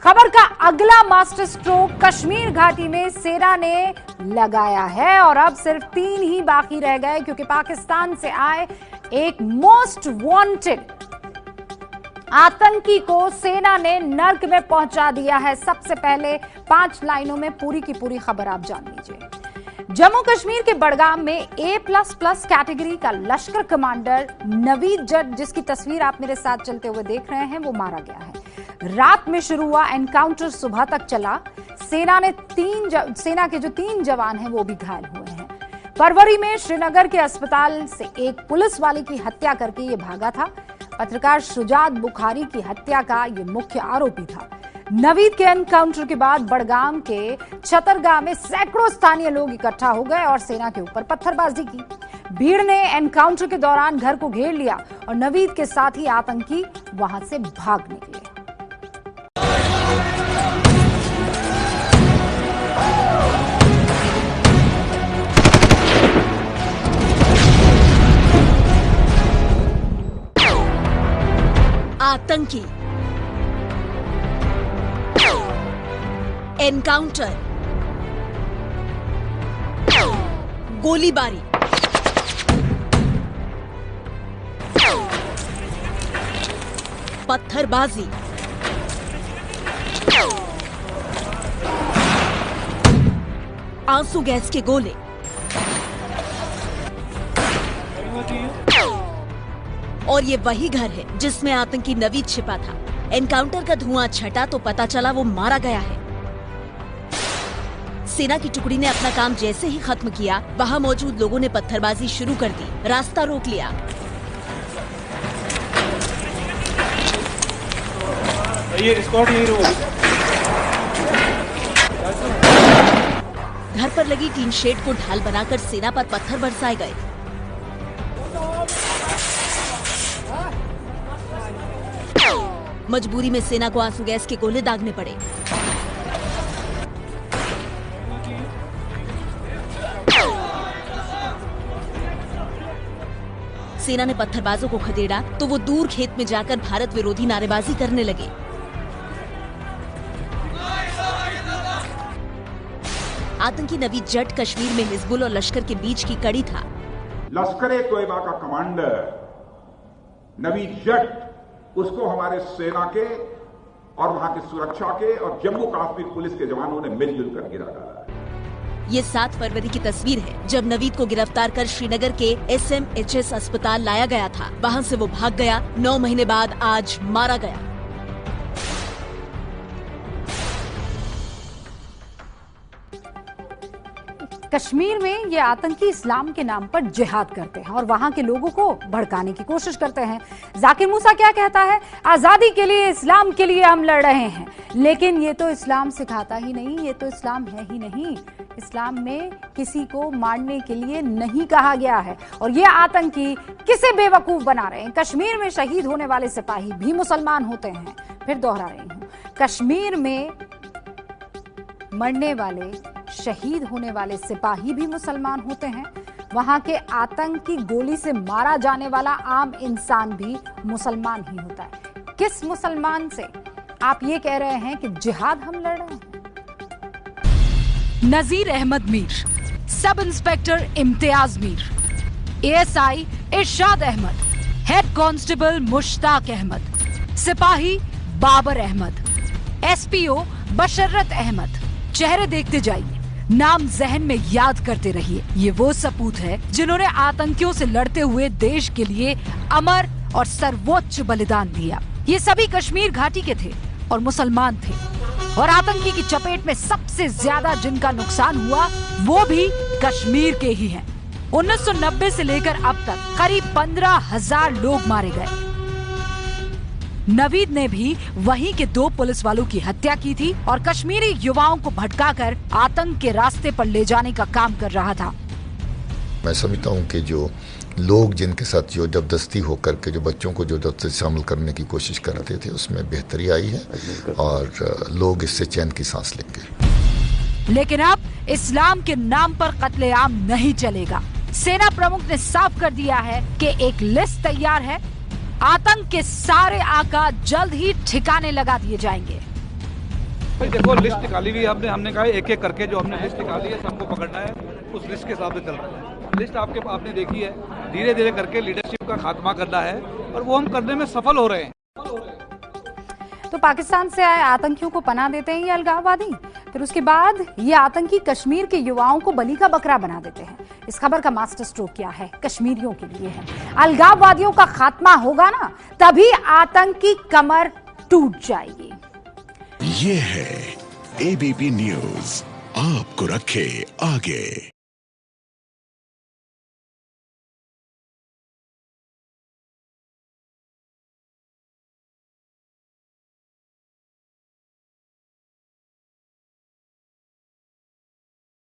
खबर का अगला मास्टर स्ट्रोक कश्मीर घाटी में सेना ने लगाया है और अब सिर्फ 3 ही बाकी रह गए, क्योंकि पाकिस्तान से आए एक मोस्ट वांटेड आतंकी को सेना ने नर्क में पहुंचा दिया है। सबसे पहले 5 लाइनों में पूरी की पूरी खबर आप जान लीजिए। जम्मू कश्मीर के बड़गाम में A++ कैटेगरी का लश्कर कमांडर नवीद जट, जिसकी तस्वीर आप मेरे साथ चलते हुए देख रहे हैं, वो मारा गया है। रात में शुरू हुआ एनकाउंटर सुबह तक चला। सेना के जो 3 जवान हैं वो भी घायल हुए हैं। फरवरी में श्रीनगर के अस्पताल से एक पुलिस वाले की हत्या करके ये भागा था। पत्रकार शुजात बुखारी की हत्या का ये मुख्य आरोपी था। नवीद के एनकाउंटर के बाद बड़गाम के छतरगाह में सैकड़ों स्थानीय लोग इकट्ठा हो गए और सेना के ऊपर पत्थरबाजी की। भीड़ ने एनकाउंटर के दौरान घर को घेर लिया और नवीद के साथ ही आतंकी वहां से भाग निकले। आतंकी, एनकाउंटर, गोलीबारी, पत्थरबाजी, आंसू गैस के गोले, और ये वही घर है जिसमें आतंकी नवीद छिपा था। एनकाउंटर का धुआं छटा तो पता चला वो मारा गया है। सेना की टुकड़ी ने अपना काम जैसे ही खत्म किया, वहां मौजूद लोगों ने पत्थरबाजी शुरू कर दी, रास्ता रोक लिया। ये स्क्वाड यहीं रोक। घर पर लगी टीन शेड को ढाल बनाकर सेना पर पत्थर बरसाए गए। मजबूरी में सेना को आंसू गैस के गोले दागने पड़े। सेना ने पत्थरबाजों को खदेड़ा तो वो दूर खेत में जाकर भारत विरोधी नारेबाजी करने लगे। आतंकी नवीद जट कश्मीर में हिजबुल और लश्कर के बीच की कड़ी था। लश्कर-ए-तोयबा का कमांडर नवीद जट, उसको हमारे सेना के और वहां की सुरक्षा के और जम्मू कश्मीर पुलिस के जवानों ने मिलजुल कर गिरा डाला है। ये 7 फरवरी की तस्वीर है, जब नवीद को गिरफ्तार कर श्रीनगर के SMHS अस्पताल लाया गया था। वहां से वो भाग गया। 9 महीने बाद आज मारा गया। कश्मीर में ये आतंकी इस्लाम के नाम पर जिहाद करते हैं और वहां के लोगों को भड़काने की कोशिश करते हैं। जाकिर मूसा क्या कहता है? आजादी के लिए, इस्लाम के लिए हम लड़ रहे हैं, लेकिन ये तो इस्लाम सिखाता ही नहीं, ये तो इस्लाम है ही नहीं। इस्लाम में किसी को मारने के लिए नहीं कहा गया है। और ये आतंकी किसे बेवकूफ बना रहे हैं? कश्मीर में शहीद होने वाले सिपाही भी मुसलमान होते हैं। फिर दोहरा रही हूं, कश्मीर में मरने वाले, शहीद होने वाले सिपाही भी मुसलमान होते हैं। वहां के आतंकी गोली से मारा जाने वाला आम इंसान भी मुसलमान ही होता है। किस मुसलमान से आप ये कह रहे हैं कि जिहाद हम लड़ रहे हैं? नजीर Ahmad Mir, sub inspector Imtiaz Mir, ASI Irshad Ahmad, head constable Mushtaq Ahmad, सिपाही बाबर अहमद, SPO बशरत अहमद। चेहरे देखते जाइए, नाम जहन में याद करते रहिए। ये वो सपूत है जिन्होंने आतंकियों से लड़ते हुए देश के लिए अमर और सर्वोच्च बलिदान दिया। ये सभी कश्मीर घाटी के थे और मुसलमान थे, और आतंकी की चपेट में सबसे ज्यादा जिनका नुकसान हुआ वो भी कश्मीर के ही हैं। 1990 से लेकर अब तक करीब 15,000 लोग मारे गए। नवीद ने भी वहीं के 2 पुलिस वालों की हत्या की थी और कश्मीरी युवाओं को भटकाकर आतंक के रास्ते पर ले जाने का काम कर रहा था। मैं समझता हूं कि जो लोग जिनके साथ जो जबरदस्ती होकर के जो बच्चों को जो जबरदस्ती शामिल करने की कोशिश करते थे, उसमें बेहतरी आई है और लोग इससे चैन की सांस लेंगे। लेकिन अब इस्लाम के नाम पर कत्लेआम नहीं चलेगा। सेना प्रमुख ने साफ कर दिया है कि एक लिस्ट तैयार है। आतंक के सारे आका जल्द ही ठिकाने लगा दिए जाएंगे। भाई देखो लिस्ट निकाली हुई है हमने कहा एक एक करके जो हमने लिस्ट निकाली है सबको पकड़ना है, उस लिस्ट के हिसाब से चल रहा है। लिस्ट आपने देखी है, धीरे धीरे करके लीडरशिप का खात्मा करना है और वो हम करने में सफल हो रहे हैं। तो पाकिस्तान से आए आतंकियों को पनाह देते हैं ये अलगाववादी, फिर उसके बाद ये आतंकी कश्मीर के युवाओं को बलि का बकरा बना देते हैं। इस खबर का मास्टर स्ट्रोक क्या है, कश्मीरियों के लिए है। अलगाववादियों का खात्मा होगा ना, तभी आतंकी कमर टूट जाएगी। ये है एबीपी न्यूज, आपको रखे आगे।